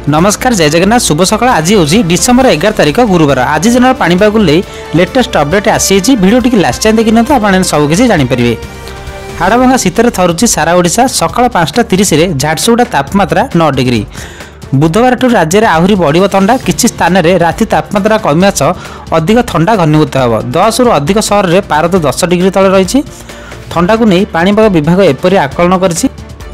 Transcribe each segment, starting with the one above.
नमस्कार जय जगन्नाथ शुभ सकाळ। आज हूँ डिसेम्बर 11 तारिख गुरुवार। आज दिन पाणीपाग लेटेस्ट अपडेट आसी भिडियो टी लास्ट टाइम देखी आप सबकि जानीपर। हाड़भंगा शीतर थरुची सारा ओडिशा। सकाळ 5:30 झारसुगुड़ा तापमात्रा 9 डिग्री। बुधवार ठूँ राज्य में आहरी बढ़ थंडा। किसी स्थान में राति तापमात्रा कमिया सह अधिक थंडा घनीभूत हो। 10 रु अधिक सहर में पारद 10 डिग्री तले रही। थंडा को नहीं पाणीपाग विभाग एपरी आकलन कर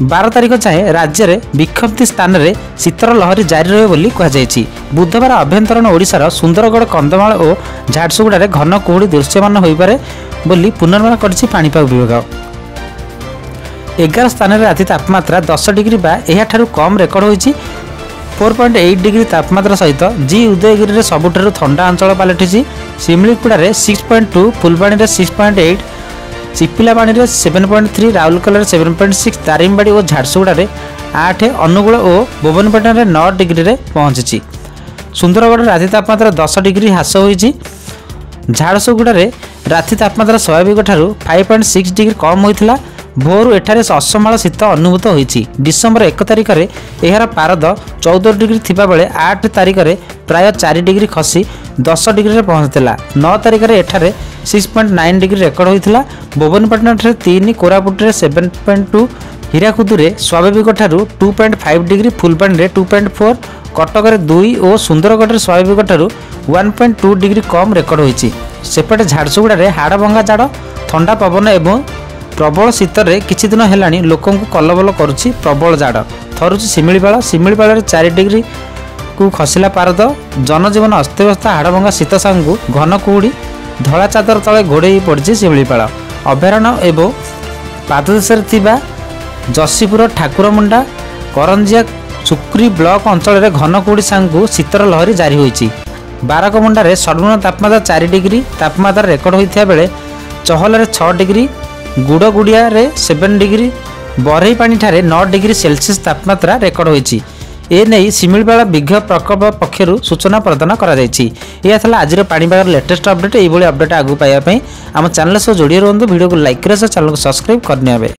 12 तारिख जाए राज्य में विक्षिप्त स्थान में शीतर लहरी जारी रहे बोली कहुई। बुधवार अभ्यंतरण ओडिशार सुंदरगढ़ कंधमाल और झारसुगुड़ा घन कुहुड़ी दृश्यमान हो पारे बोली पुनर्वार कर पाणीपाग विभाग। 11 स्थान में राति तापमात्रा 10 डिग्री बा एहाठारु कम रेकर्ड होईछि। 4.8 डिग्री तापमात्रा सहित जी उदयगिरी में सबुठारु ठंडा अंचल पलटि। सिमलीगुड़ा 6.2, फुलबाणी 6.8, चिपिलापाणी 7.3, राउरकेला 7.6, दारिंगबाड़ी और झारसुगुड़ा 8, अनुगुल और भुवनपटना 9 डिग्री में पहुंची। सुंदरगढ़ राति तापमात्रा 10 डिग्री ह्रास होईछि। झारसुगुड़ा राति तापमात्रा स्वाभाविक ठारू 5.6 डिग्री कम होता। भोर एठारे असमाल शीत अनुभूत होईछि। डिसेम्बर 1 तारिख में यार पारद 14 डिग्री थिबा बेले 8 तारिख में प्राय 4 डिग्री खसी 10 डिग्री में पहुंचला। 9 तारिख में एठारे 6.9 डिग्री रेकर्ड होता। भुवनपटना 3, कोरापुट 7.2, हीराकुद स्वाभाविक ठारू 2.5 डिग्री, फुलबाणी 2.4, कटक 2 और सुंदरगढ़ स्वाभाविक ठारू 1.2 डिग्री कम रेकर्ड होईछि। सेपटे झारसुगुड़ा हाड़भंगा जाड़, ठंडा पवन एवं प्रबल शीतर किछि दिन हेलानी लोकं को कलबल करुछि। प्रबल जाड़ थरुछि सिमिलीपाल। सिमिलीपाल 4 डिग्री को खसिला पारद। जनजीवन अस्तव्यस्त। हाड़भंगा शीत सांगू घन कुहुड़ी धला चादर तले घोड़े पड़ी सिमिलीपाल। अभयारण्य एवं पाददेश जशीपुर, ठाकुरमुंडा, करंजिया, सुक्री ब्लॉक अंचल घन कुहुड़ी सांगू शीतर लहरी जारी होईछि। बारकमुंडा सर्वनिम्न तापमात्रा 4 डिग्री तापमात्रा रेकर्ड होता बेले Chahala 6 degree, Gudgudia 7 degree, Barehipani 9 degree Celsius तापमात्रा रेकर्ड होईछि। एने सिमिलीपाल विज्ञ प्रकल्प पक्षर सूचना प्रदान करा जायछि। यह था आज पाणीपाग लेटेस्ट अपडेट। यह अपडेट आगू पाइबा आम चैनल सह जोड़ी रुहतु। वीडियो को लाइक कर चैनल को सब्सक्राइब करने।